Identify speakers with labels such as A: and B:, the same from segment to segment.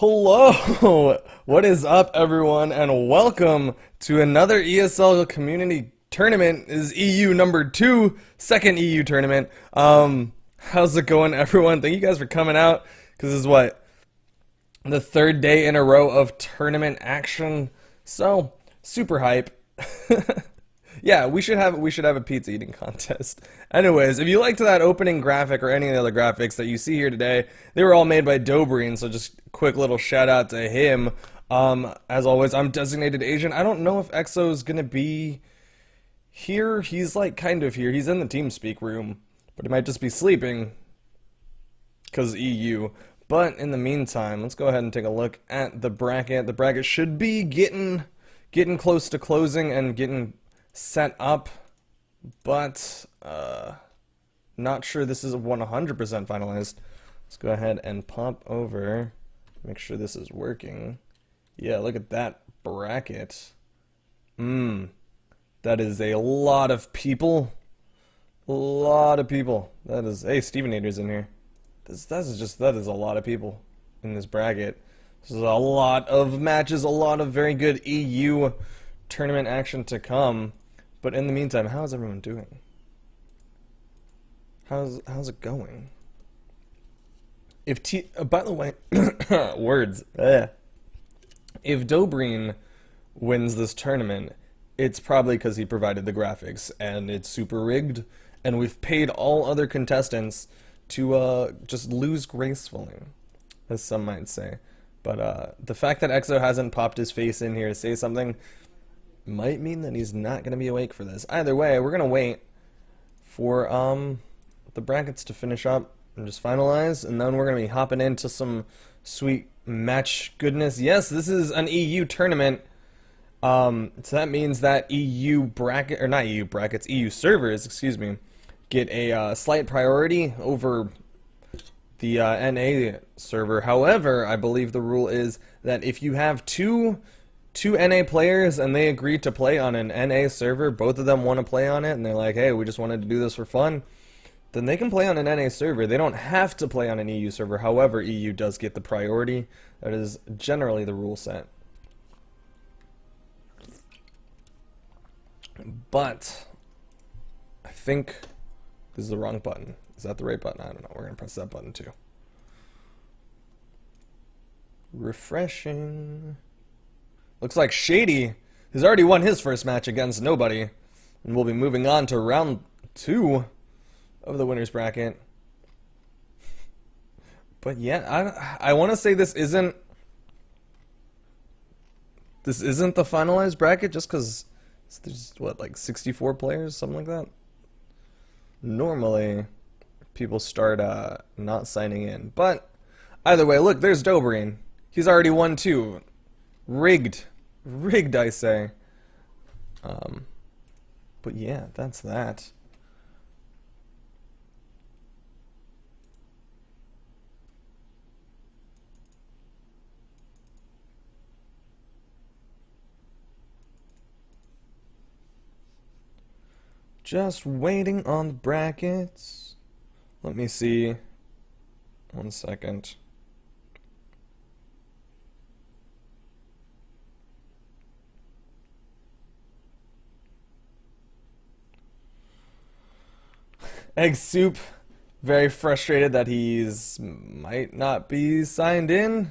A: Hello! What is up, everyone, and welcome to another ESL community tournament. This is EU number 2, second EU tournament. How's it going, everyone? Thank you guys for coming out, because this is what, the third day in a row of tournament action. So, super hype. Yeah, we should have a pizza eating contest. Anyways, if you liked that opening graphic or any of the other graphics that you see here today, they were all made by Dobreen, so just quick little shout out to him. As always, I'm Designated Asian. I don't know if EXO's gonna be here. He's like kind of here. He's in the TeamSpeak room, but he might just be sleeping because EU. But in the meantime, let's go ahead and take a look at the bracket. The bracket should be getting close to closing and getting set up, but not sure this is 100% finalized. Let's go ahead and pop over, make sure this is working. Yeah, look at that bracket. That is a lot of people. A lot of people. That is, hey, Stevenator's in here. That is a lot of people in this bracket. This is a lot of matches, a lot of very good EU tournament action to come. But in the meantime, how's everyone doing? How's it going? By the way, words. If Dobreen wins this tournament, it's probably because he provided the graphics, and it's super rigged, and we've paid all other contestants to just lose gracefully, as some might say. But the fact that EXO hasn't popped his face in here to say something might mean that he's not going to be awake for this. Either way, we're going to wait for the brackets to finish up and just finalize, and then we're going to be hopping into some sweet match goodness. Yes, this is an EU tournament, so that means that EU bracket, or not EU brackets, EU servers, excuse me, get a slight priority over the NA server. However, I believe the rule is that if you have two NA players and they agree to play on an NA server, both of them want to play on it, and they're like, hey, we just wanted to do this for fun, then they can play on an NA server. They don't have to play on an EU server. However, EU does get the priority. That is generally the rule set. But I think this is the wrong button. Is that the right button? I don't know. We're going to press that button too. Refreshing. Looks like Shady has already won his first match against nobody, and we'll be moving on to round 2 of the winners bracket. But yeah, I want to say this isn't the finalized bracket, just because there's what, like 64 players, something like that. Normally, people start not signing in, but either way, look, there's Dobreen. He's already won 2. Rigged, I say. But yeah, that's that. Just waiting on the brackets. Let me see. 1 second. Egg Soup, very frustrated that he's might not be signed in,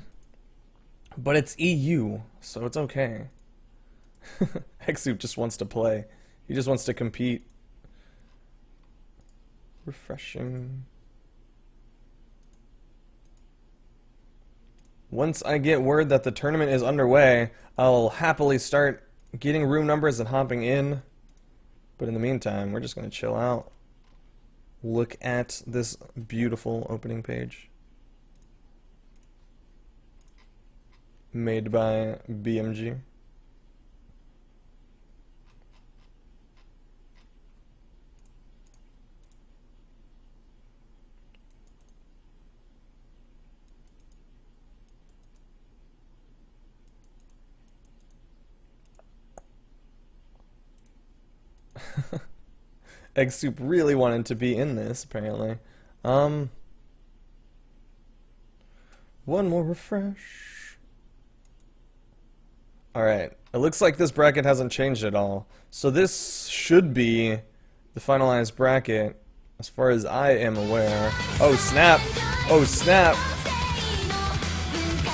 A: but it's EU, so it's okay. Egg Soup just wants to play. He just wants to compete. Refreshing. Once I get word that the tournament is underway, I'll happily start getting room numbers and hopping in. But in the meantime, we're just going to chill out. Look at this beautiful opening page. Made by BMG. Egg Soup really wanted to be in this, apparently. One more refresh. Alright, it looks like this bracket hasn't changed at all. So this should be the finalized bracket, as far as I am aware. Oh snap! Oh snap!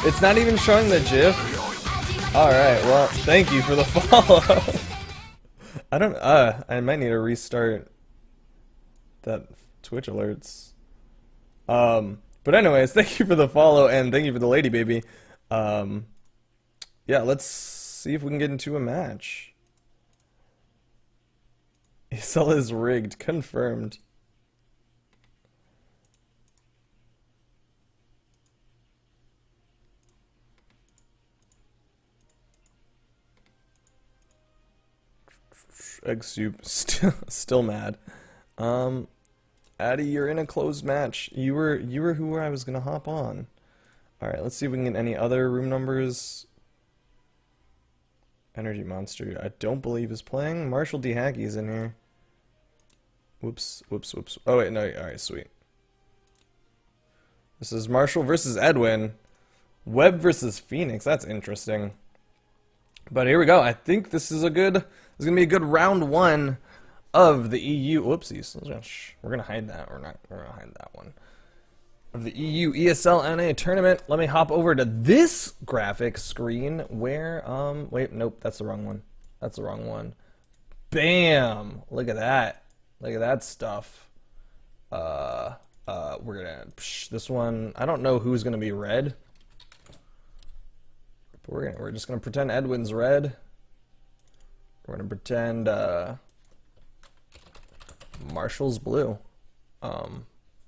A: It's not even showing the GIF? Alright, well, thank you for the follow. I might need to restart that Twitch alerts. But anyways, thank you for the follow, and thank you for the lady baby. Yeah, let's see if we can get into a match. ESL is rigged. Confirmed. Egg soup. Still mad. Addy, you're in a closed match. You were who I was gonna hop on. Alright, let's see if we can get any other room numbers. Energy Monster, I don't believe is playing. Marshall D. Hackey's in here. Whoops, whoops, whoops. Oh wait, no, alright, sweet. This is Marshall versus Edwin. Webb versus Phoenix, that's interesting. But here we go. I think this is gonna be a good round one of the EU. Whoopsies. We're gonna hide that. We're gonna hide that one. Of the EU ESL NA tournament. Let me hop over to this graphic screen where wait, nope, that's the wrong one. That's the wrong one. Bam! Look at that. Look at that stuff. We're gonna this one. I don't know who's gonna be red. But we're just gonna pretend Edwin's red. We're gonna pretend Marshall's blue.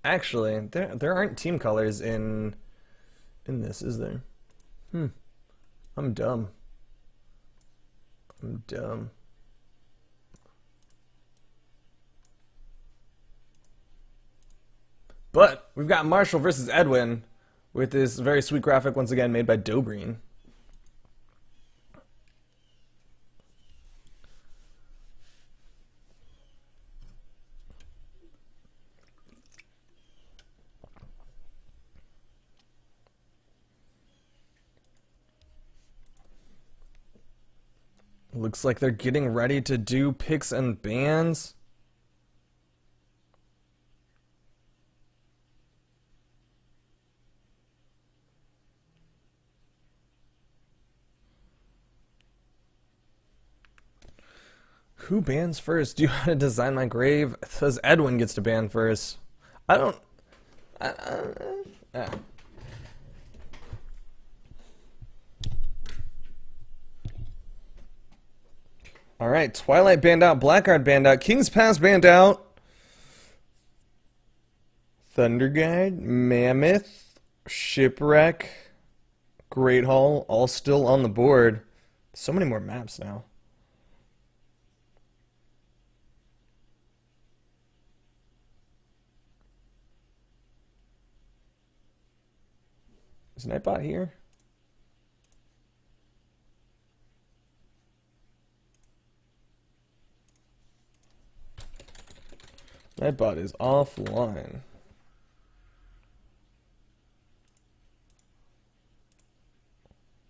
A: Actually, there aren't team colors in this, is there? I'm dumb. I'm dumb. But we've got Marshall versus Edwin with this very sweet graphic once again made by Dobreen. Looks like they're getting ready to do picks and bans. Who bans first? Do you want to design my grave? It says Edwin gets to ban first. I don't... Alright, Twilight banned out, Blackguard banned out, King's Pass banned out, Thunder Guide, Mammoth, Shipwreck, Great Hall, all still on the board. So many more maps now. Is Nightbot here? Nightbot is offline.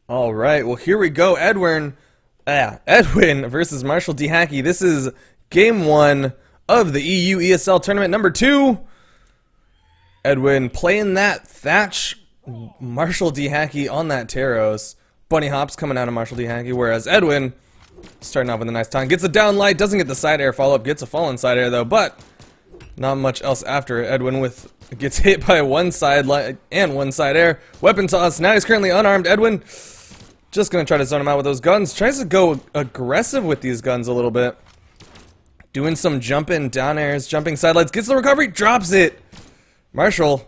A: All right, well here we go. Edwin versus Marshall D. Hackey. This is game 1 of the EU ESL tournament number 2. Edwin playing that Thatch, Marshall D. Hackey on that Taros. Bunny hops coming out of Marshall D. Hackey, whereas Edwin starting off with a nice time. Gets a down light, doesn't get the side air follow-up, gets a fallen side air though, but not much else after it. Edwin gets hit by one side light and one side air. Weapon toss. Now he's currently unarmed. Edwin just gonna try to zone him out with those guns. Tries to go aggressive with these guns a little bit. Doing some jumping down airs, jumping side lights. Gets the recovery, drops it. Marshall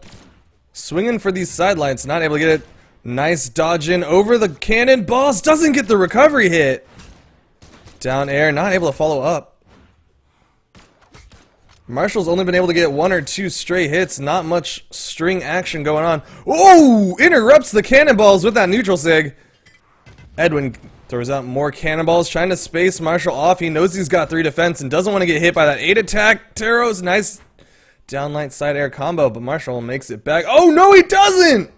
A: swinging for these side lights, not able to get it. Nice dodging over the cannonballs. Doesn't get the recovery hit. Down air, not able to follow up. Marshall's only been able to get 1 or 2 straight hits, not much string action going on. Oh! Interrupts the cannonballs with that neutral sig. Edwin throws out more cannonballs, trying to space Marshall off. He knows he's got 3 defense and doesn't want to get hit by that 8 attack. Taros, nice downlight side air combo, but Marshall makes it back. Oh no, he doesn't!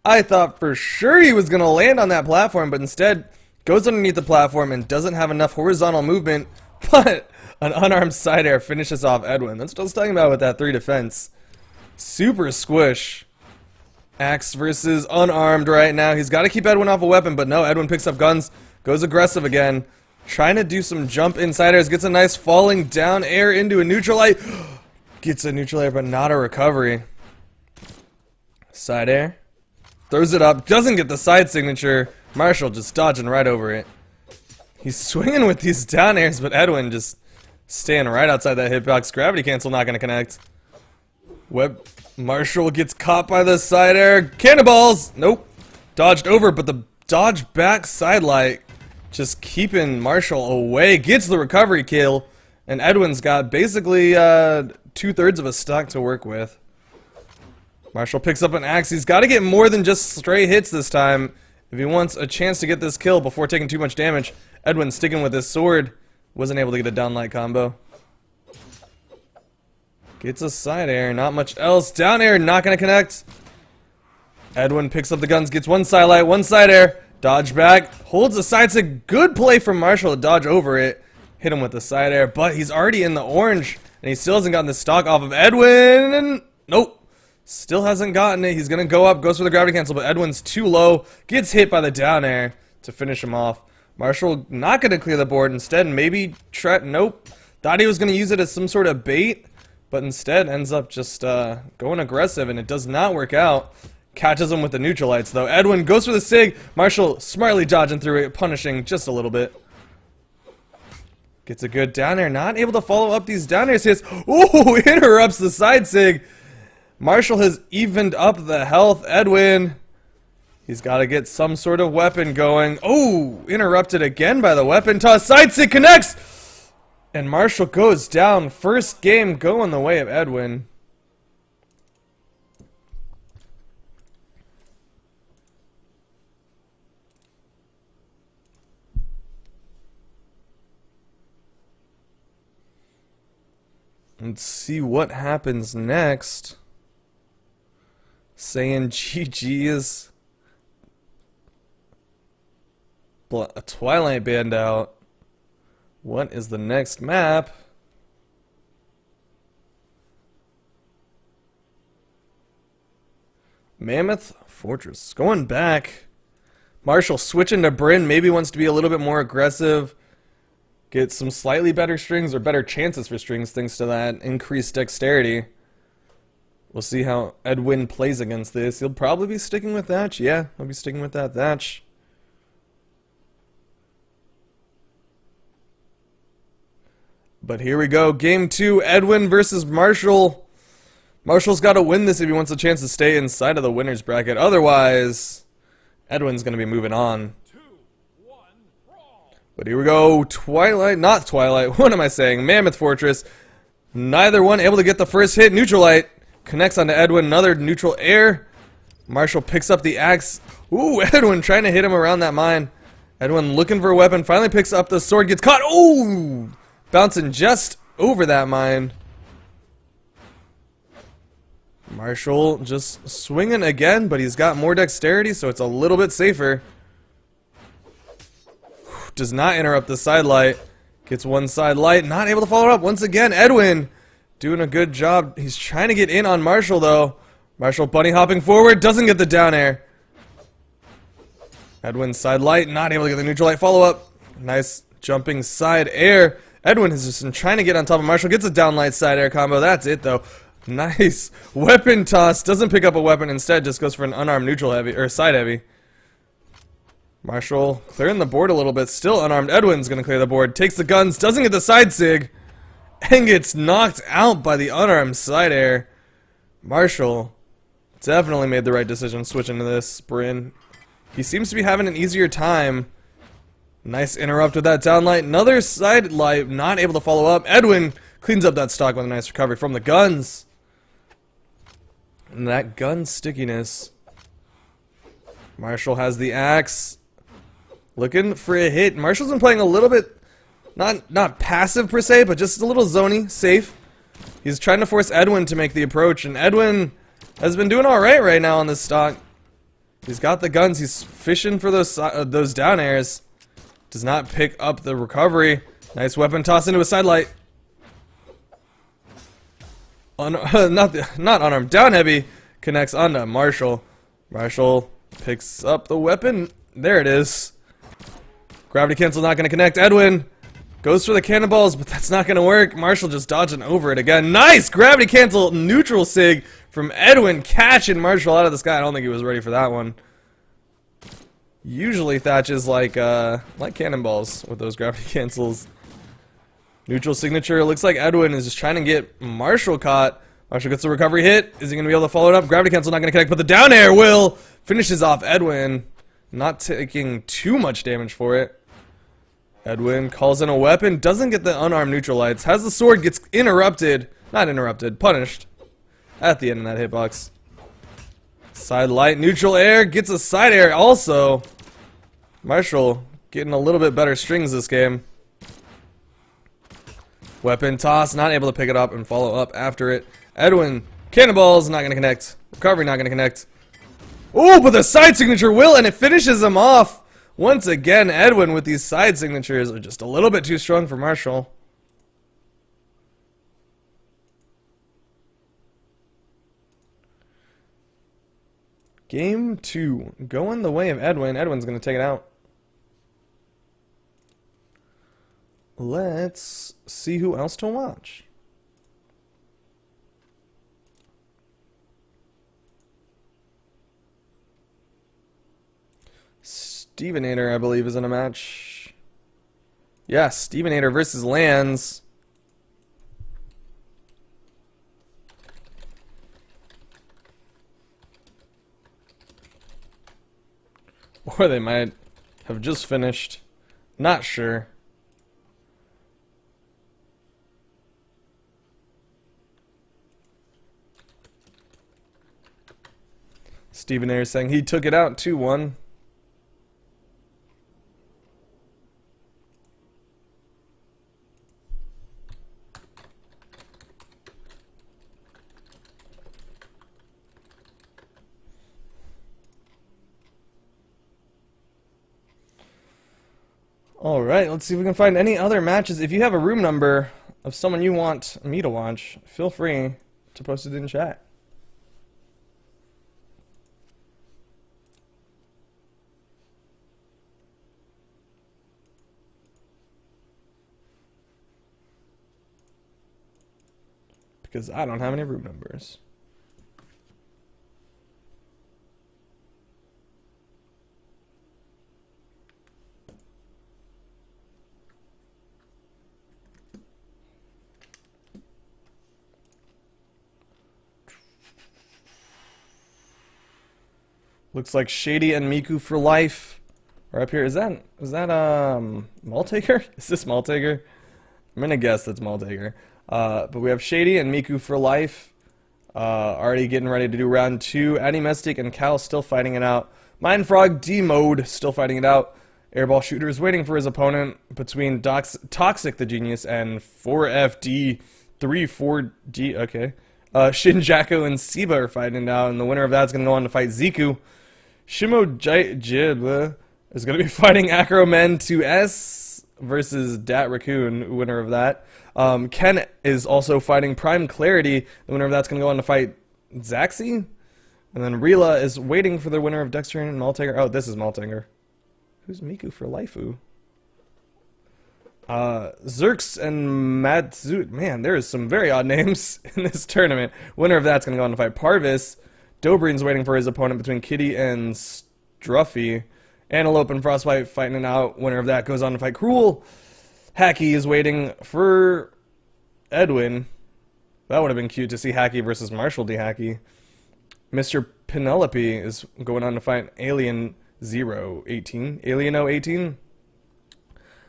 A: I thought for sure he was going to land on that platform, but instead Goes underneath the platform and doesn't have enough horizontal movement, but an unarmed side air finishes off Edwin. That's what I was talking about with that 3 defense. Super squish. Axe versus unarmed right now. He's got to keep Edwin off a weapon, but no, Edwin picks up guns, goes aggressive again. Trying to do some jump inside airs, gets a nice falling down air into a neutral light. Gets a neutral air, but not a recovery. Side air. Throws it up, doesn't get the side signature. Marshall just dodging right over it. He's swinging with these down airs, but Edwin just staying right outside that hitbox. Gravity cancel not going to connect. Marshall gets caught by the side air. Cannonballs! Nope. Dodged over, but the dodge back side light just keeping Marshall away. Gets the recovery kill, and Edwin's got basically 2/3 of a stock to work with. Marshall picks up an axe. He's got to get more than just stray hits this time if he wants a chance to get this kill before taking too much damage. Edwin sticking with his sword. Wasn't able to get a down light combo. Gets a side air. Not much else. Down air. Not going to connect. Edwin picks up the guns. Gets one side light. One side air. Dodge back. Holds the side stick. Good play from Marshall to dodge over it. Hit him with the side air. But he's already in the orange. And he still hasn't gotten the stock off of Edwin. Nope. Still hasn't gotten it. He's going to go up. Goes for the gravity cancel. But Edwin's too low. Gets hit by the down air to finish him off. Marshall not going to clear the board. Instead, maybe nope. Thought he was going to use it as some sort of bait. But instead ends up just going aggressive. And it does not work out. Catches him with the neutral lights, though. Edwin goes for the sig. Marshall smartly dodging through it. Punishing just a little bit. Gets a good down air. Not able to follow up these down airs hits. Ooh, interrupts the side sig. Marshall has evened up the health. Edwin, he's got to get some sort of weapon going. Oh, interrupted again by the weapon toss. Side sig connects. And Marshall goes down. First game going the way of Edwin. Let's see what happens next. Saying GG is a Twilight Band out. What is the next map? Mammoth Fortress. Going back. Marshall switching to Bryn. Maybe wants to be a little bit more aggressive. Get some slightly better strings or better chances for strings thanks to that increased dexterity. We'll see how Edwin plays against this. He'll probably be sticking with Thatch. Yeah, he'll be sticking with that Thatch. But here we go. Game 2, Edwin versus Marshall. Marshall's got to win this if he wants a chance to stay inside of the winner's bracket. Otherwise, Edwin's going to be moving on. But here we go. Not Twilight. What am I saying? Mammoth Fortress. Neither one able to get the first hit. Neutral light. Connects onto Edwin. Another neutral air. Marshall picks up the axe. Ooh, Edwin trying to hit him around that mine. Edwin looking for a weapon. Finally picks up the sword. Gets caught. Ooh! Bouncing just over that mine. Marshall just swinging again, but he's got more dexterity, so it's a little bit safer. Does not interrupt the side light. Gets one side light. Not able to follow it up. Once again, Edwin doing a good job. He's trying to get in on Marshall, though. Marshall bunny hopping forward. Doesn't get the down air. Edwin side light. Not able to get the neutral light follow up. Nice jumping side air. Edwin has just been trying to get on top of Marshall. Gets a down light side air combo. That's it, though. Nice. Weapon toss. Doesn't pick up a weapon. Instead, just goes for an unarmed neutral heavy, or side heavy. Marshall clearing the board a little bit. Still unarmed. Edwin's going to clear the board. Takes the guns. Doesn't get the side sig. And gets knocked out by the unarmed side air. Marshall definitely made the right decision switching to this Bryn. He seems to be having an easier time. Nice interrupt with that down light. Another side light. Not able to follow up. Edwin cleans up that stock with a nice recovery from the guns. And that gun stickiness. Marshall has the axe. Looking for a hit. Marshall's been playing a little bit, not passive per se, but just a little zoney, safe. He's trying to force Edwin to make the approach, and Edwin has been doing alright right now on this stock. He's got the guns. He's fishing for those down airs. Does not pick up the recovery. Nice weapon toss into a sidelight. Not unarmed. Down heavy. Connects onto Marshall. Marshall picks up the weapon. There it is. Gravity cancel not going to connect. Edwin goes for the cannonballs, but that's not going to work. Marshall just dodging over it again. Nice! Gravity cancel neutral sig from Edwin, catching Marshall out of the sky. I don't think he was ready for that one. Usually Thatch is like cannonballs with those gravity cancels. Neutral signature. Looks like Edwin is just trying to get Marshall caught. Marshall gets the recovery hit. Is he going to be able to follow it up? Gravity cancel not going to connect, but the down air will. Finishes off Edwin. Not taking too much damage for it. Edwin calls in a weapon. Doesn't get the unarmed neutral lights. Has the sword. Gets interrupted. Not interrupted. Punished. At the end of that hitbox. Side light. Neutral air. Gets a side air also. Marshall getting a little bit better strings this game. Weapon toss. Not able to pick it up and follow up after it. Edwin. Cannonballs. Not going to connect. Recovery not going to connect. Oh, but the side signature will, and it finishes him off. Once again, Edwin with these side signatures are just a little bit too strong for Marshall. Game 2. Going the way of Edwin. Edwin's going to take it out. Let's see who else to watch. Stevenator, I believe, is in a match. Yes, Stevenator versus Lands. Or they might have just finished. Not sure. Stevenator saying he took it out 2-1. Alright, let's see if we can find any other matches. If you have a room number of someone you want me to watch, feel free to post it in chat. Because I don't have any room numbers. Looks like Shady and Miku for life are up here. Is that Maltaker? Is this Maltaker? I'm gonna guess that's Maltaker. But we have Shady and Miku for life. Already getting ready to do round 2. Animestic and Cal still fighting it out. Mindfrog D-Mode still fighting it out. Airball Shooter is waiting for his opponent between Toxic the Genius and 4FD 34D. Okay. Shinjaku and Siba are fighting now, and the winner of that's going to go on to fight Ziku. Shimo Jib is going to be fighting Acromen 2S versus Dat Raccoon, winner of that. Ken is also fighting Prime Clarity. The winner of that's going to go on to fight Zaxi. And then Rila is waiting for the winner of Dexter and Maltaker. Oh, this is Maltaker. Who's Miku for Laifu? Zerx and Matsu. Man, there is some very odd names in this tournament. Winner of that's going to go on to fight Parvis. Dobreen's waiting for his opponent between Kitty and Struffy. Antelope and Frostbite fighting it out. Winner of that goes on to fight Cruel. Hacky is waiting for Edwin. That would have been cute to see Hacky versus Marshall D. Hacky. Mr. Penelope is going on to fight Alien 018. Alien 018.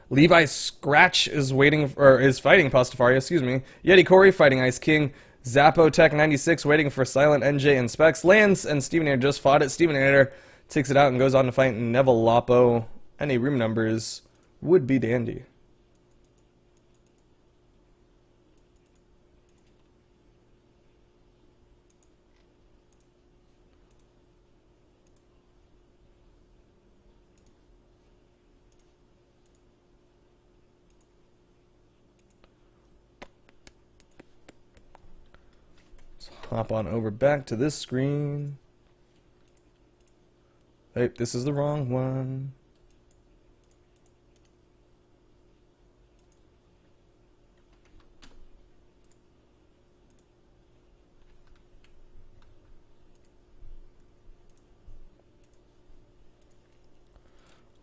A: Levi Scratch is waiting for, is fighting Pastafaria, excuse me. Yeti Corey fighting Ice King. Zappo Tech 96 waiting for Silent NJ and Specs. Lance and Stevenator just fought it. Stevenator takes it out and goes on to fight Neville Lapo. Any room numbers would be dandy. hop on over back to this screen. Hey, this is the wrong one.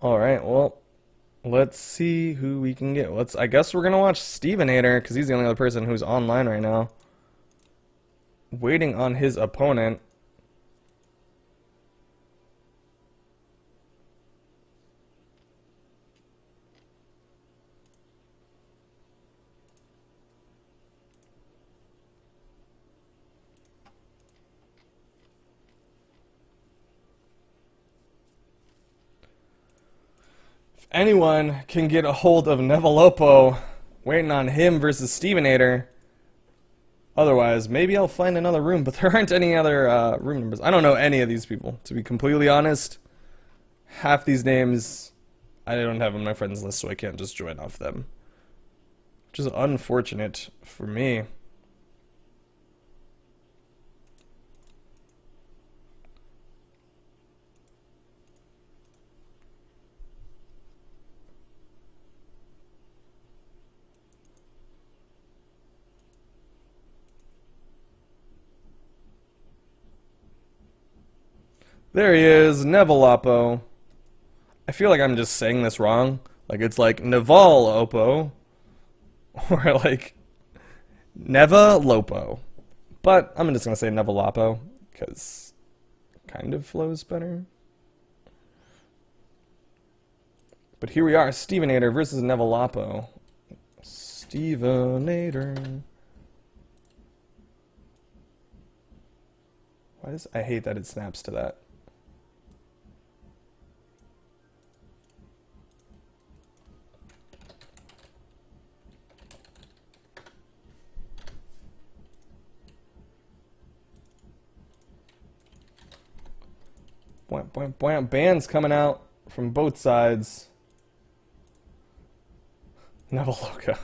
A: Alright, well, let's see who we can get. I guess we're gonna watch Stevenator, because he's the only other person who's online right now. Waiting on his opponent. Anyone can get a hold of Nevelopo, waiting on him versus Stevenator. Otherwise, maybe I'll find another room, but there aren't any other room numbers. I don't know any of these people, to be completely honest. Half these names I don't have on my friends list, so I can't just join off them. Which is unfortunate for me. There he is, Nevelopo. I feel like I'm just saying this wrong. Like it's like Nevelopo. Or like Nevelopo. But I'm just gonna say Nevelopo, because it kind of flows better. But here we are, Stevenator versus Nevelopo. Stevenator. I hate that it snaps to that. Bands coming out from both sides. Neveloka.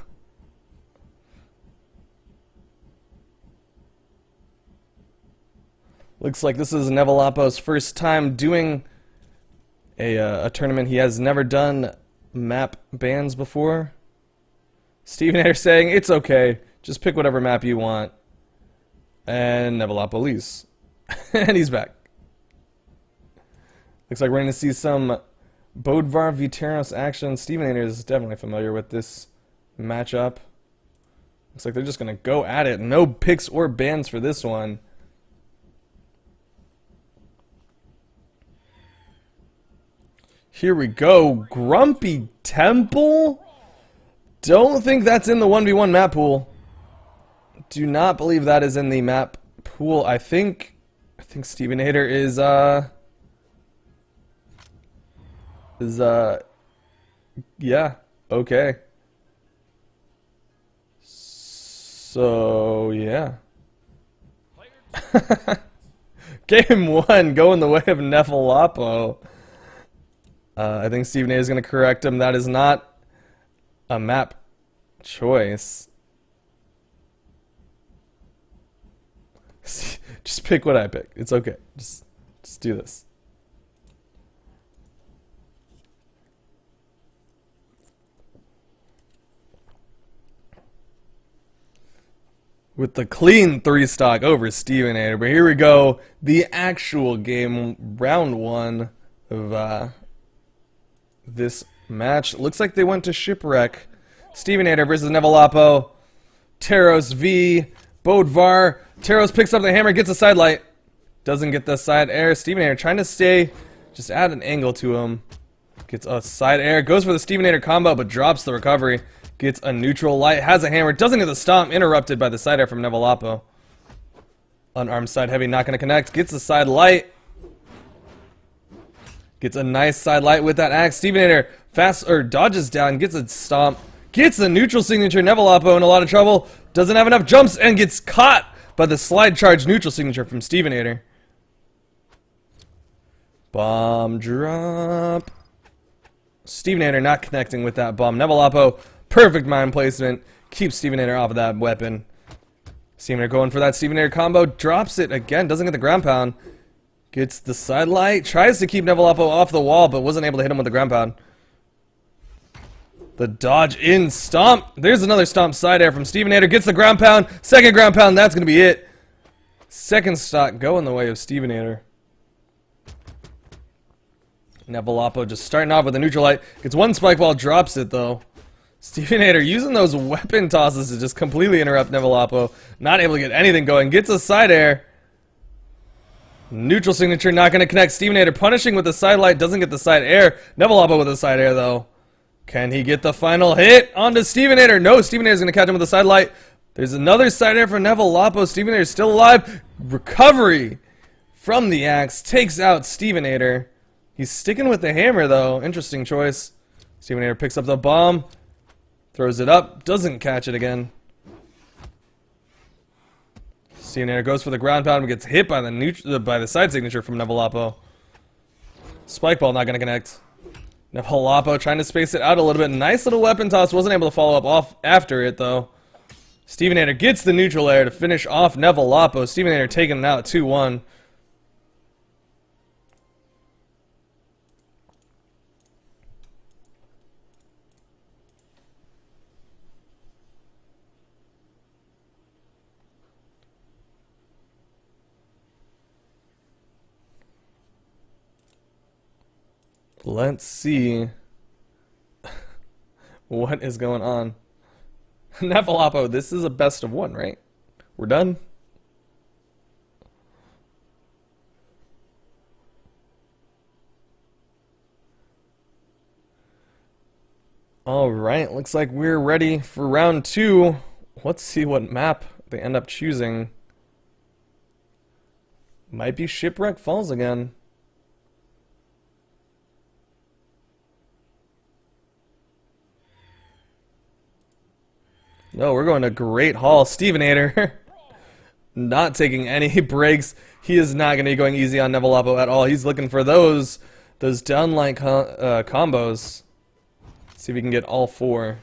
A: Looks like this is Nevelopo's first time doing a tournament. He has never done map bans before. Stevenator saying, it's okay, just pick whatever map you want. And Nevelopo leaves. And he's back. Looks like we're going to see some Bodvar Viteros action. Stevenator is definitely familiar with this matchup. Looks like they're just going to go at it. No picks or bans for this one. Here we go. Grumpy Temple? Don't think that's in the 1v1 map pool. Do not believe that is in the map pool. I think Stevenator yeah, okay. So, yeah. Game 1 going the way of Nevelopo. I think Stevenator is going to correct him. That is not a map choice. Just pick what I pick. It's okay. Just do this. With the clean 3-stock over Stevenator. But here we go. The actual game, round 1 of this match. Looks like they went to Shipwreck. Stevenator versus Nevelopo. Taros v. Bodvar. Taros picks up the hammer, gets a side light. Doesn't get the side air. Stevenator trying to stay, just add an angle to him. Gets a side air. Goes for the Stevenator combo, but drops the recovery. Gets a neutral light. Has a hammer. Doesn't get the stomp. Interrupted by the side air from Nevelopo. Unarmed side heavy. Not going to connect. Gets the side light. Gets a nice side light with that axe. Stevenator dodges down. Gets a stomp. Gets the neutral signature. Nevelopo in a lot of trouble. Doesn't have enough jumps and gets caught by the slide charge neutral signature from Stevenator. Bomb drop. Stevenator not connecting with that bomb. Nevelopo, perfect mine placement. Keeps Stevenator off of that weapon. Stevenator going for that Stevenator combo. Drops it again. Doesn't get the ground pound. Gets the side light. Tries to keep Nevaloppo off the wall, but wasn't able to hit him with the ground pound. The dodge in stomp. There's another stomp side air from Stevenator. Gets the ground pound. Second ground pound. That's going to be it. Second stock go in the way of Stevenator. Nevaloppo just starting off with a neutral light. Gets one spike ball. Drops it though. Stevenator using those weapon tosses to just completely interrupt Nevaloppo. Not able to get anything going. Gets a side air. Neutral signature not going to connect. Stevenator punishing with the side light. Doesn't get the side air. Nevaloppo with the side air though. Can he get the final hit onto Stevenator? No, Stevenator's going to catch him with the side light. There's another side air for Nevaloppo. Stevenator's still alive. Recovery from the axe. Takes out Stevenator. He's sticking with the hammer though. Interesting choice. Stevenator picks up the bomb. Throws it up. Doesn't catch it again. Stevenator goes for the ground pound and gets hit by the side signature from Nevaloppo. Spike ball not going to connect. Nevaloppo trying to space it out a little bit. Nice little weapon toss. Wasn't able to follow up off after it though. Stevenator gets the neutral air to finish off Nevaloppo. Stevenator taking it out 2-1. Let's see what is going on. Nevaloppo, this is a best of one, right? We're done? Alright, looks like we're ready for round 2. Let's see what map they end up choosing. Might be Shipwreck Falls again. No, we're going to Great Hall. Stevenator not taking any breaks. He is not going to be going easy on Nevaloppo at all. He's looking for those downline combos. Let's see if we can get all 4.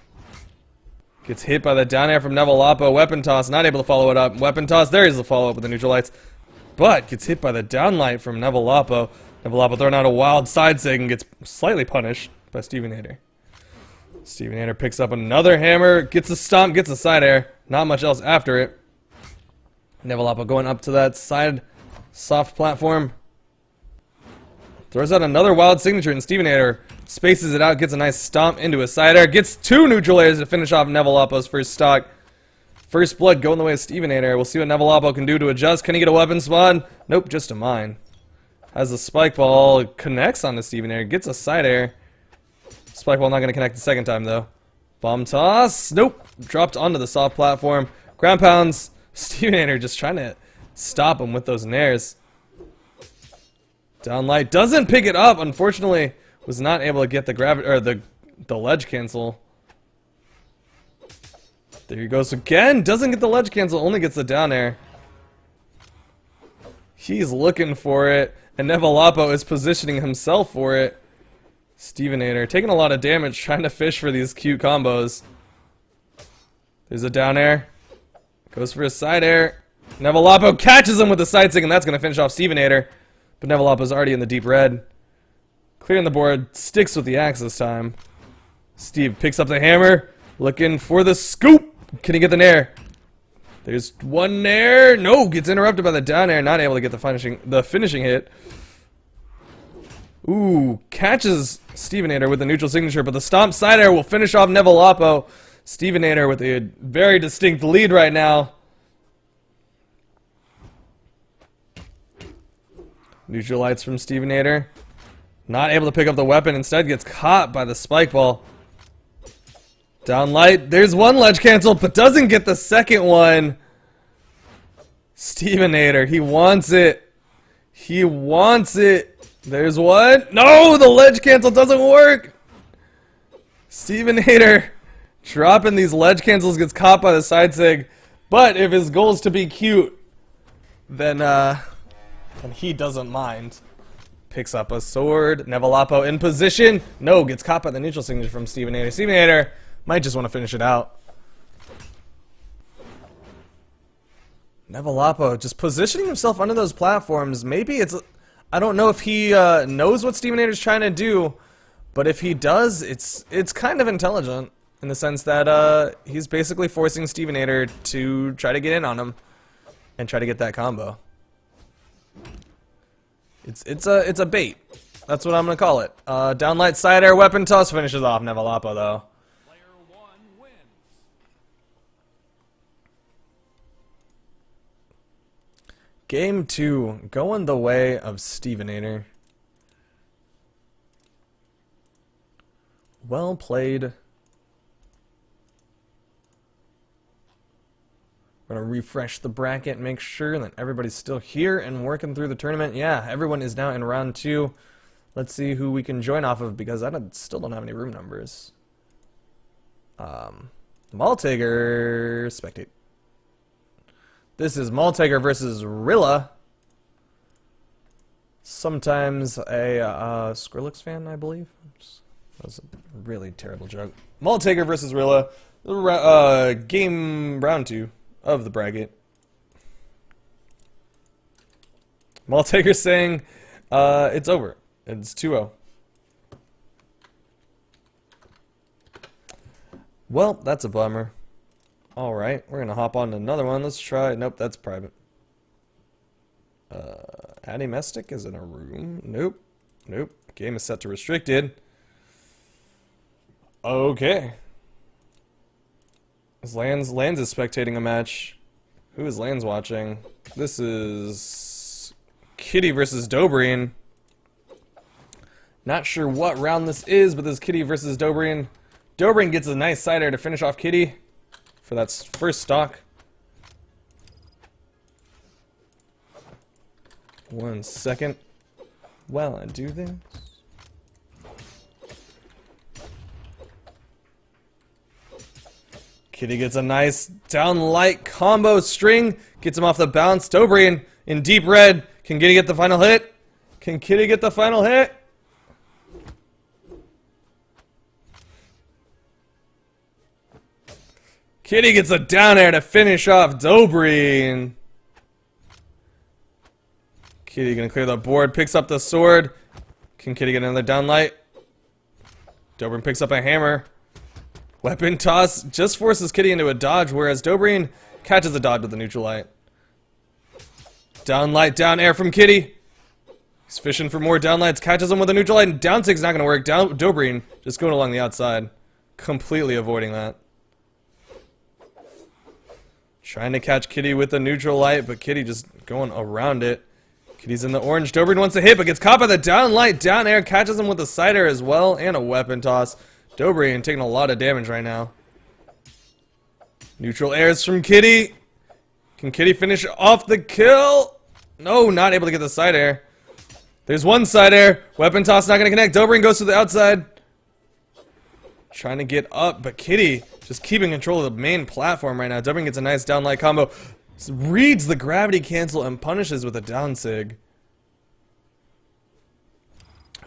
A: Gets hit by the down air from Nevaloppo. Weapon toss, not able to follow it up. Weapon toss, there is the follow up with the neutral lights. But gets hit by the down light from Nevaloppo. Nevaloppo throwing out a wild side sig and gets slightly punished by Stevenator. Stevenator picks up another hammer, gets a stomp, gets a side air. Not much else after it. Nevaloppo going up to that side soft platform. Throws out another wild signature, and Stevenator spaces it out, gets a nice stomp into a side air. Gets 2 neutral airs to finish off Nevaloppo's first stock. First blood going the way of Stevenator. We'll see what Nevaloppo can do to adjust. Can he get a weapon spawn? Nope, just a mine. Has the spike ball, connects on the Stevenator, gets a side air. Spike ball not going to connect the second time though. Bomb toss. Nope. Dropped onto the soft platform. Ground pounds. Stevenator just trying to stop him with those nairs. Down light. Doesn't pick it up. Unfortunately, was not able to get the gravity or the ledge cancel. There he goes again. Doesn't get the ledge cancel. Only gets the down air. He's looking for it, and Nevaloppo is positioning himself for it. Stevenator taking a lot of damage trying to fish for these cute combos. There's a down air. Goes for a side air. Nevaloppo catches him with the side stick, and that's going to finish off Stevenator. But Nevaloppo's already in the deep red. Clearing the board. Sticks with the axe this time. Steve picks up the hammer. Looking for the scoop. Can he get the nair? There's one nair. No, gets interrupted by the down air. Not able to get the finishing hit. Ooh, catches Stevenator with the neutral signature, but the stomp side air will finish off Nevaloppo. Stevenator with a very distinct lead right now. Neutral lights from Stevenator. Not able to pick up the weapon, instead gets caught by the spike ball. Down light, there's one ledge cancel, but doesn't get the second one. Stevenator, he wants it. He wants it. There's one. No, the ledge cancel doesn't work. Stevenator dropping these ledge cancels, gets caught by the side sig. But if his goal is to be cute, then he doesn't mind. Picks up a sword. Nevaloppo in position. No, gets caught by the neutral signature from Stevenator. Stevenator might just want to finish it out. Nevalapo just positioning himself under those platforms. Maybe it's... I don't know if he knows what Stevenator's trying to do, but if he does, it's kind of intelligent in the sense that he's basically forcing Stevenator to try to get in on him and try to get that combo. It's a bait. That's what I'm gonna call it. Downlight side air weapon toss finishes off Nevalapo though. Game 2, going the way of Stevenator. Well played. We're going to refresh the bracket, make sure that everybody's still here and working through the tournament. Yeah, everyone is now in round 2. Let's see who we can join off of, because I still don't have any room numbers. Maltaker, spectate. This is Maltaker versus Rilla. Sometimes a Skrillex fan, I believe. That was a really terrible joke. Maltaker versus Rilla. Game round 2 of the bracket. Maltaker saying it's over. It's 2-0. Well, that's a bummer. Alright, we're gonna hop on to another one. Let's try... Nope, that's private. Animestic is in a room. Nope. Nope. Game is set to restricted. Okay. Lands is spectating a match. Who is Lands watching? This is... Kitty versus Dobreen. Not sure what round this is, but this is Kitty versus Dobreen. Dobreen gets a nice side air to finish off Kitty for that first stock. 1 second while I do this. Kitty gets a nice down light combo string, gets him off the bounce. Dobreen in deep red. Can Kitty get the final hit? Can Kitty get the final hit? Kitty gets a down air to finish off Dobreen. Kitty gonna clear the board, picks up the sword. Can Kitty get another down light? Dobreen picks up a hammer. Weapon toss just forces Kitty into a dodge, whereas Dobreen catches a dodge with the neutral light. Down light, down air from Kitty. He's fishing for more down lights, catches him with a neutral light, and down tig's not gonna work. Dobreen just going along the outside, completely avoiding that. Trying to catch Kitty with a neutral light, but Kitty just going around it. Kitty's in the orange. Dobreen wants to hit, but gets caught by the down light. Down air catches him with a side air as well, and a weapon toss. Dobreen taking a lot of damage right now. Neutral airs from Kitty. Can Kitty finish off the kill? No, not able to get the side air. There's one side air. Weapon toss not going to connect. Dobreen goes to the outside. Trying to get up, but Kitty just keeping control of the main platform right now. Dobreen gets a nice down light combo. Reads the gravity cancel and punishes with a down sig.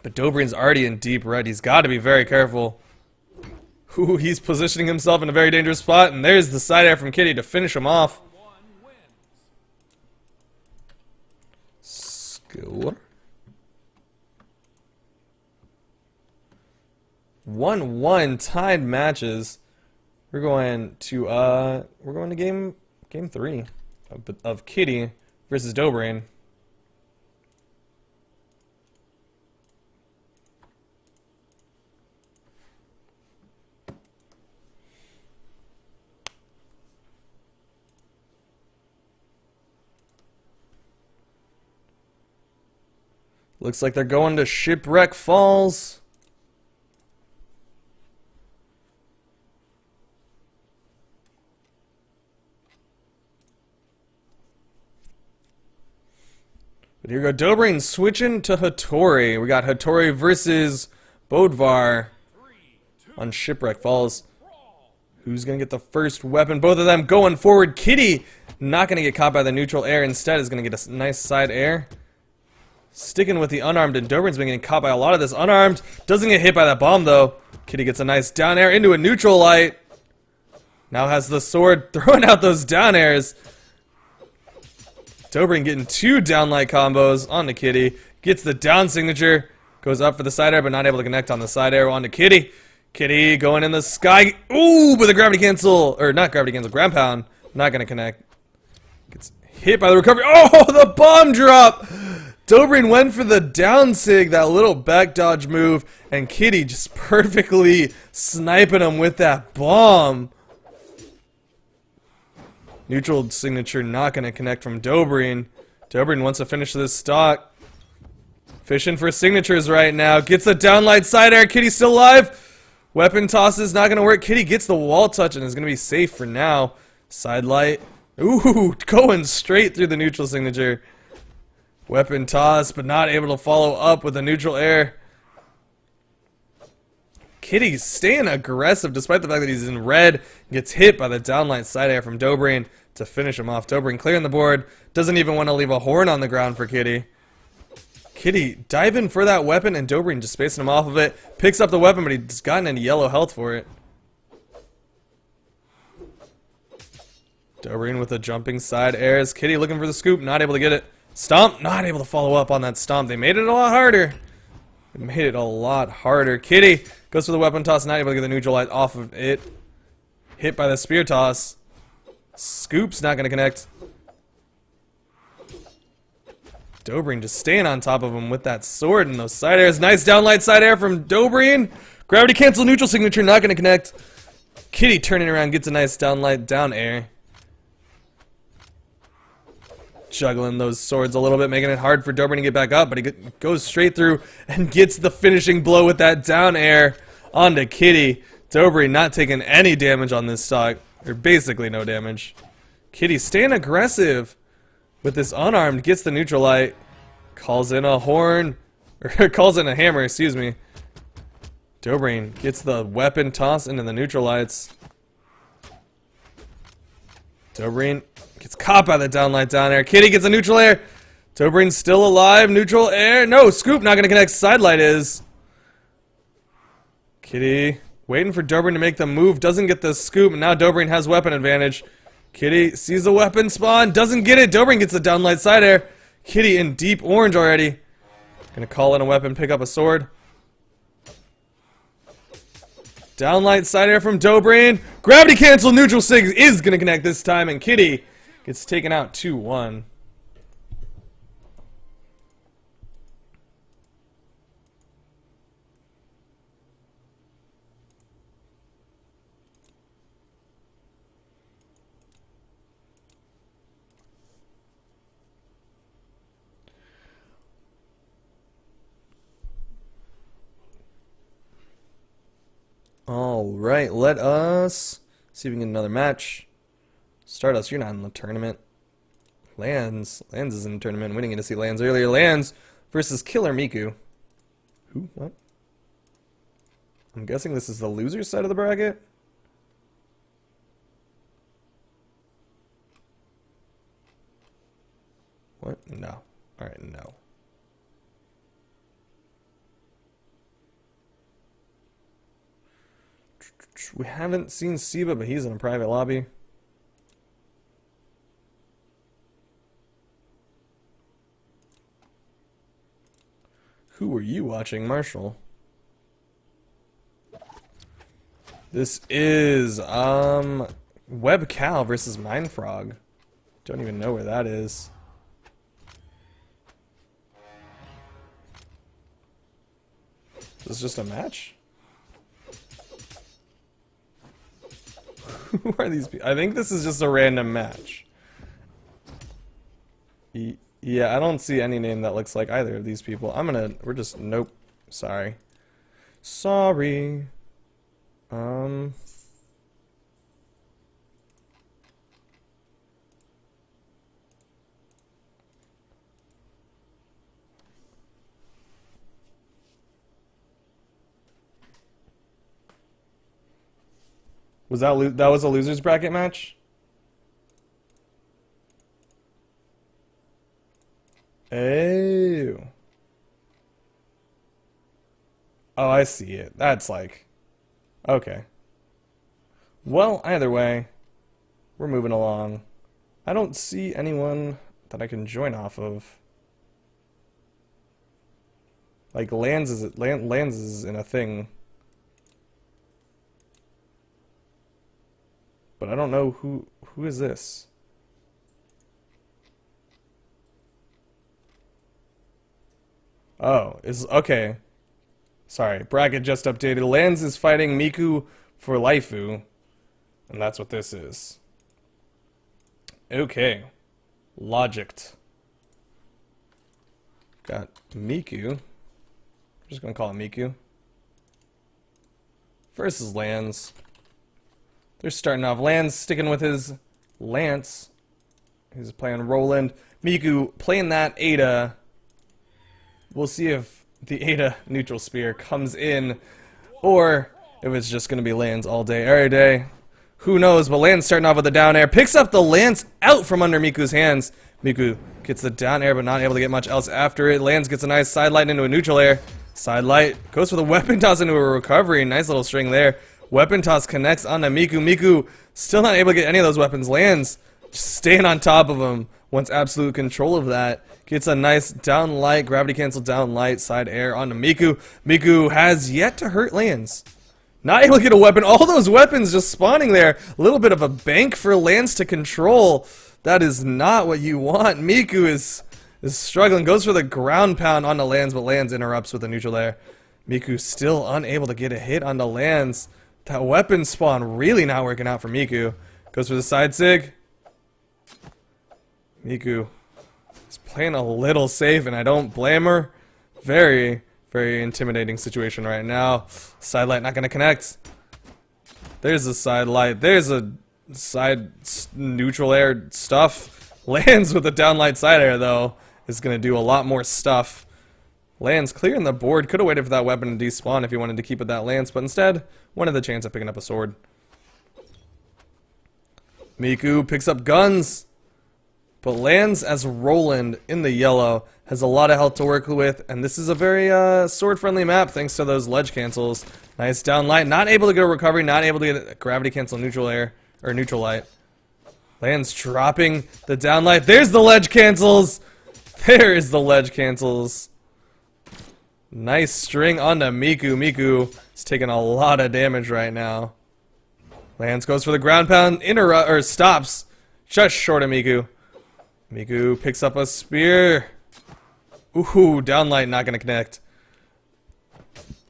A: But Dobreen's already in deep red. He's got to be very careful. Ooh, he's positioning himself in a very dangerous spot, and there's the side air from Kitty to finish him off. Score 1-1 tied matches. We're going to game 3 of Kitty versus Dobreen. Looks like they're going to Shipwreck Falls. But here we go. Dobreen switching to Hattori. We got Hattori versus Bodvar on Shipwreck Falls. Who's going to get the first weapon? Both of them going forward. Kitty not going to get caught by the neutral air. Instead is going to get a nice side air. Sticking with the unarmed, and Dobreen's been getting caught by a lot of this unarmed. Doesn't get hit by that bomb, though. Kitty gets a nice down air into a neutral light. Now has the sword throwing out those down airs. Dobrin getting 2 downlight combos onto Kitty. Gets the down signature. Goes up for the side air, but not able to connect on the side air onto Kitty. Kitty going in the sky. Ooh, with a gravity cancel. Or not gravity cancel, ground pound. Not going to connect. Gets hit by the recovery. Oh, the bomb drop. Dobrin went for the down sig, that little back dodge move. And Kitty just perfectly sniping him with that bomb. Neutral signature not going to connect from Dobrin. Dobrin wants to finish this stock. Fishing for signatures right now. Gets the downlight side air. Kitty still alive. Weapon toss is not going to work. Kitty gets the wall touch and is going to be safe for now. Side light. Ooh, going straight through the neutral signature. Weapon toss, but not able to follow up with a neutral air. Kitty staying aggressive despite the fact that he's in red. Gets hit by the downlight side air from Dobrin to finish him off. Dobrin clearing the board. Doesn't even want to leave a horn on the ground for Kitty. Kitty diving for that weapon and Dobrin just spacing him off of it. Picks up the weapon, but he's gotten any yellow health for it. Dobrin with the jumping side airs. Kitty looking for the scoop, not able to get it. Stomp, not able to follow up on that stomp. They made it a lot harder. They made it a lot harder. Kitty goes for the weapon toss, not able to get the neutral light off of it. Hit by the spear toss. Scoop's not going to connect. Dobrin just staying on top of him with that sword and those side airs. Nice downlight side air from Dobrin. Gravity cancel neutral signature, not going to connect. Kitty turning around, gets a nice downlight down air. Juggling those swords a little bit, making it hard for Dobrin to get back up, but he goes straight through and gets the finishing blow with that down air onto Kitty. Dobrin not taking any damage on this stock, or basically no damage. Kitty staying aggressive with this unarmed, gets the neutral light, calls in a horn, or calls in a hammer, excuse me. Dobrin gets the weapon toss into the neutral lights. Dobrin gets caught by the downlight down air. Kitty gets a neutral air. Dobrin's still alive. Neutral air. No, scoop not going to connect. Sidelight is. Kitty waiting for Dobrin to make the move. Doesn't get the scoop. And now Dobrin has weapon advantage. Kitty sees the weapon spawn. Doesn't get it. Dobrin gets the downlight side air. Kitty in deep orange already. Gonna call in a weapon. Pick up a sword. Downlight side air from Dobrin. Gravity cancel neutral sig is going to connect this time. And Kitty gets taken out 2-1. Alright, let us see if we can get another match. Stardust, you're not in the tournament. Lands is in the tournament. We didn't get to see Lands earlier. Lands versus Killer Miku. Who? What? I'm guessing this is the loser's side of the bracket? What? No. Alright, no. We haven't seen Siba, but he's in a private lobby. Who were you watching, Marshall? This is Web Cow versus Mindfrog. Don't even know where that is. Is this just a match? Who are these people? I think this is just a random match. Yeah, I don't see any name that looks like either of these people. We're just, nope. Sorry. Sorry. Was that was a loser's bracket match? Oh. Oh, I see it. That's like... Okay. Well, either way, we're moving along. I don't see anyone that I can join off of. Like lands is in a thing. But I don't know who is this? Oh, is okay. Sorry, bracket just updated. Lands is fighting Miku for Laifu. And that's what this is. Okay. Logicked. Got Miku. I'm just gonna call it Miku. Versus Lands. They're starting off. Lands sticking with his Lance. He's playing Roland. Miku playing that Ada. We'll see if the Ada neutral spear comes in, or if it's just going to be Lance all day, every day. Who knows, but Lance starting off with the down air. Picks up the Lance out from under Miku's hands. Miku gets the down air, but not able to get much else after it. Lance gets a nice side light into a neutral air. Side light goes for the weapon toss into a recovery. Nice little string there. Weapon toss connects onto Miku. Miku still not able to get any of those weapons. Lands just staying on top of him. Wants absolute control of that. Gets a nice down light, gravity cancel down light, side air onto Miku. Miku has yet to hurt Lands. Not able to get a weapon. All those weapons just spawning there. A little bit of a bank for Lands to control. That is not what you want. Miku is struggling. Goes for the ground pound onto Lands, but Lands interrupts with a neutral air. Miku still unable to get a hit onto Lands. That weapon spawn really not working out for Miku. Goes for the side sig. Miku is playing a little safe, and I don't blame her. Very, very intimidating situation right now. Side light not going to connect. There's a side light. There's a side neutral air stuff. Lands with a down light side air, though, is going to do a lot more stuff. Lands clearing the board. Could have waited for that weapon to despawn if he wanted to keep with that Lance, but instead wanted the chance of picking up a sword. Miku picks up guns, but lands as Roland in the yellow. Has a lot of health to work with, and this is a very sword-friendly map thanks to those ledge cancels. Nice down light. Not able to get a recovery. Not able to get a gravity cancel neutral air or neutral light. Lands dropping the down light. There's the ledge cancels. There is the ledge cancels. Nice string onto Miku. Miku is taking a lot of damage right now. Lance goes for the ground pound, stops just short of Miku. Miku picks up a spear. Ooh, downlight not gonna connect.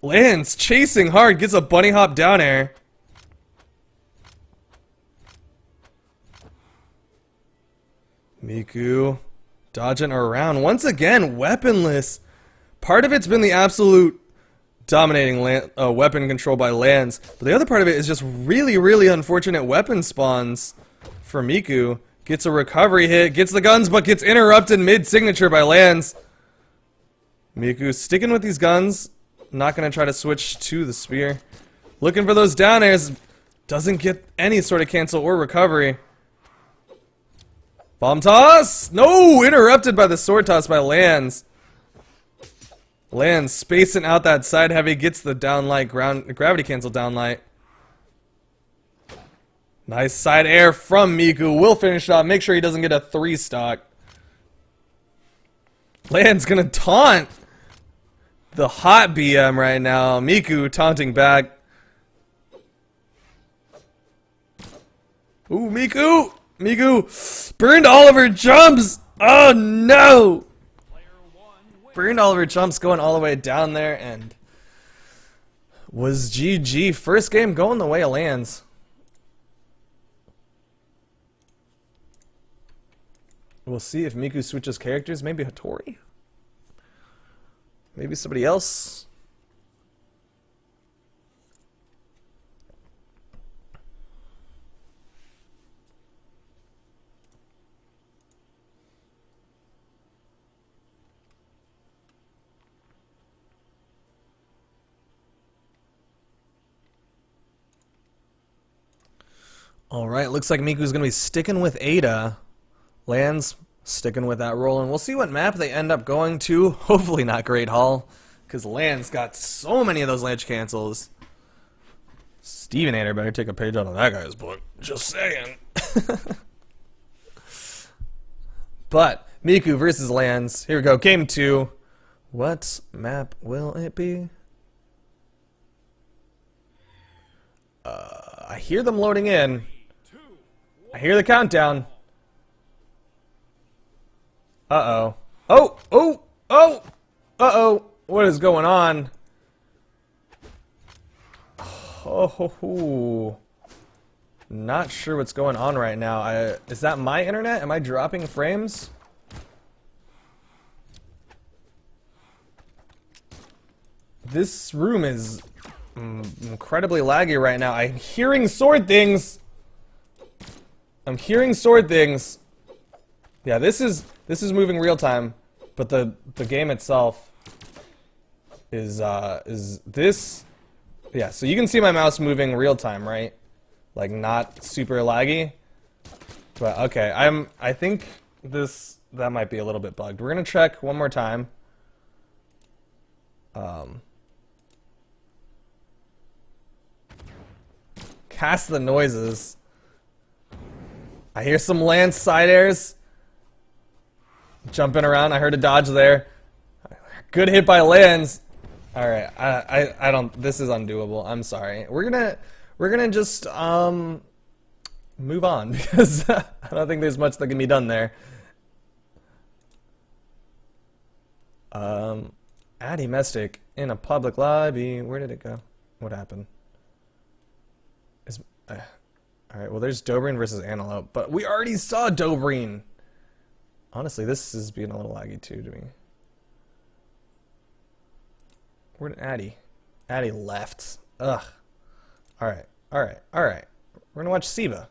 A: Lance chasing hard, gets a bunny hop down air. Miku dodging around once again, weaponless. Part of it's been the absolute dominating weapon control by Lands, but the other part of it is just really, really unfortunate weapon spawns for Miku. Gets a recovery hit, gets the guns, but gets interrupted mid-signature by Lands. Miku sticking with these guns, not going to try to switch to the spear. Looking for those down airs, doesn't get any sort of cancel or recovery. Bomb toss! No! Interrupted by the sword toss by Lands. Lands spacing out that side heavy, gets the downlight gravity cancel downlight. Nice side air from Miku. Will finish off. Make sure he doesn't get a 3-stock. Lands gonna taunt the hot BM right now. Miku taunting back. Ooh, Miku! Miku burned all of her jumps! Oh no! Burned all of her jumps going all the way down there, and was GG. First game going the way of Lands. We'll see if Miku switches characters. Maybe Hattori? Maybe somebody else? Alright, looks like Miku's going to be sticking with Ada. Lands sticking with that roll, and we'll see what map they end up going to. Hopefully not Great Hall, because Lands got so many of those ledge cancels. Stevenator better take a page out of that guy's book. Just saying. But Miku versus Lands. Here we go. Game 2. What map will it be? I hear them loading in. I hear the countdown. Uh-oh. Oh! Oh! Oh! Uh-oh! What is going on? Oh, not sure what's going on right now. Is that my internet? Am I dropping frames? This room is incredibly laggy right now. I'm hearing sword things. I'm hearing sword things. Yeah, this is moving real time, but the game itself is this. Yeah, so you can see my mouse moving real time, right? Like not super laggy. But okay, I think that might be a little bit bugged. We're gonna check one more time. Cast the noises. I hear some Lance side airs. Jumping around. I heard a dodge there. Good hit by Lance. All right. I don't. This is undoable. I'm sorry. We're gonna just move on because I don't think there's much that can be done there. Addy Mestic in a public lobby. Where did it go? What happened? Alright, well there's Dobreen versus Antelope, but we already saw Dobreen! Honestly, this is being a little laggy too to me. Where did Addy? Addy left. Ugh. Alright, alright, alright. We're gonna watch Siva.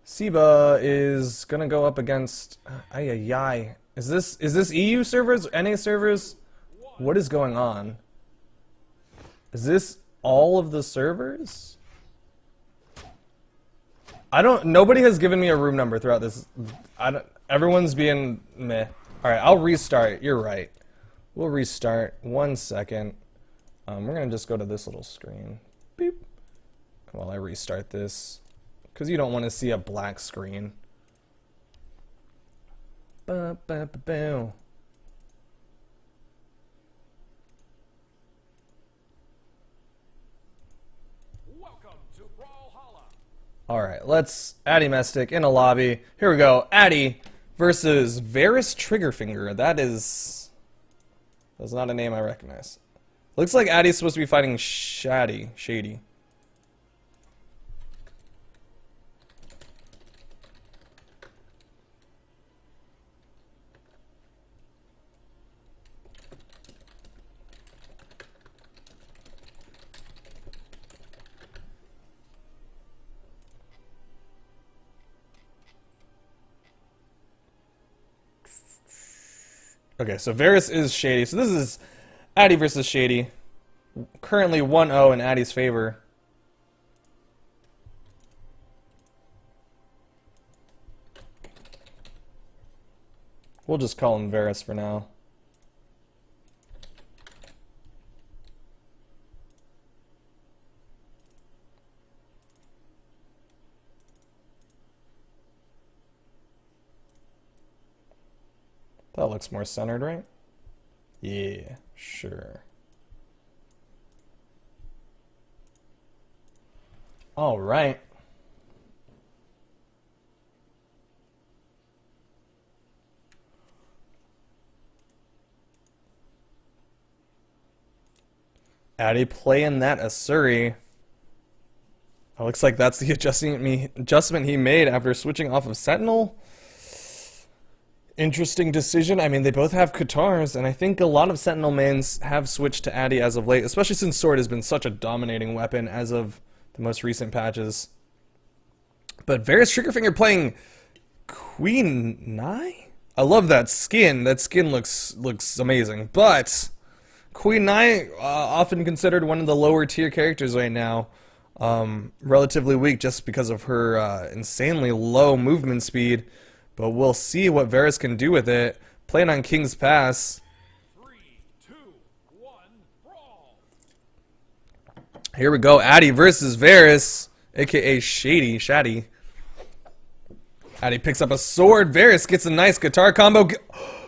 A: Siva is gonna go up against ay. Is this EU servers? NA servers? What is going on? Is this all of the servers? Nobody has given me a room number throughout this. Everyone's being meh. Alright, I'll restart. You're right. We'll restart. 1 second. We're gonna just go to this little screen. Beep. While I restart this. Because you don't want to see a black screen. Ba-ba-ba-bow. Alright, let's Addy Mestic in a lobby. Here we go. Addy versus Varus Triggerfinger. That's not a name I recognize. Looks like Addy's supposed to be fighting Shady. Okay, so Varus is Shady. So this is Addy versus Shady. Currently 1-0 in Addy's favor. We'll just call him Varus for now. That looks more centered, right? Yeah, sure. All right. Addy playing that Asuri. It looks like that's the adjustment he made after switching off of Sentinel. Interesting decision. I mean, they both have Katars, and I think a lot of Sentinel mains have switched to Addy as of late, especially since Sword has been such a dominating weapon as of the most recent patches. But Varus Triggerfinger playing Queen Nai? I love that skin. That skin looks amazing. But Queen Nai, often considered one of the lower tier characters right now, relatively weak just because of her insanely low movement speed. But we'll see what Varus can do with it. Playing on King's Pass.
B: 3, 2, 1, brawl.
A: Here we go. Addy versus Varus aka Shady. Addy picks up a sword. Varus gets a nice guitar combo.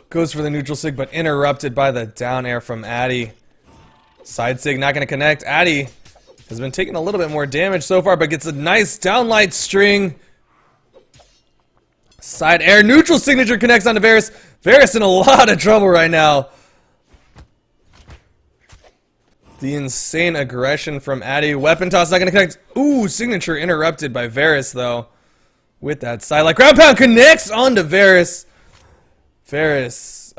A: Goes for the neutral sig, but interrupted by the down air from Addy. Side sig not going to connect. Addy has been taking a little bit more damage so far, but gets a nice downlight string. Side air. Neutral signature connects onto Varus. Varus in a lot of trouble right now. The insane aggression from Addy. Weapon toss not going to connect. Ooh, signature interrupted by Varus, though. With that side light. Ground pound connects onto Varus. Varus,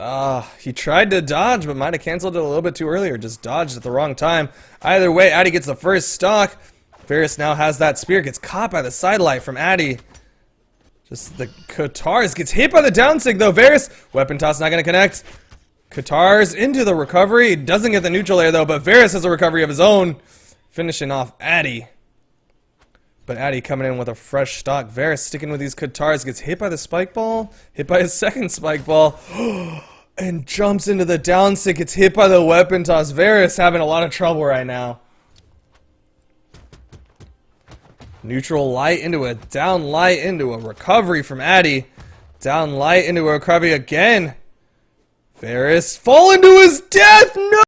A: he tried to dodge, but might have canceled it a little bit too early, or just dodged at the wrong time. Either way, Addy gets the first stock. Varus now has that spear. Gets caught by the side light from Addy. Just the Katars gets hit by the down sig, though. Varus, weapon toss not going to connect. Katars into the recovery. Doesn't get the neutral air, though, but Varus has a recovery of his own. Finishing off Addy. But Addy coming in with a fresh stock. Varus sticking with these Katars. Gets hit by the spike ball. Hit by his second spike ball. And jumps into the down stick. Gets hit by the weapon toss. Varus having a lot of trouble right now. Neutral light into a down light into a recovery from Addy. Down light into a recovery again. Varus fall into his death. No!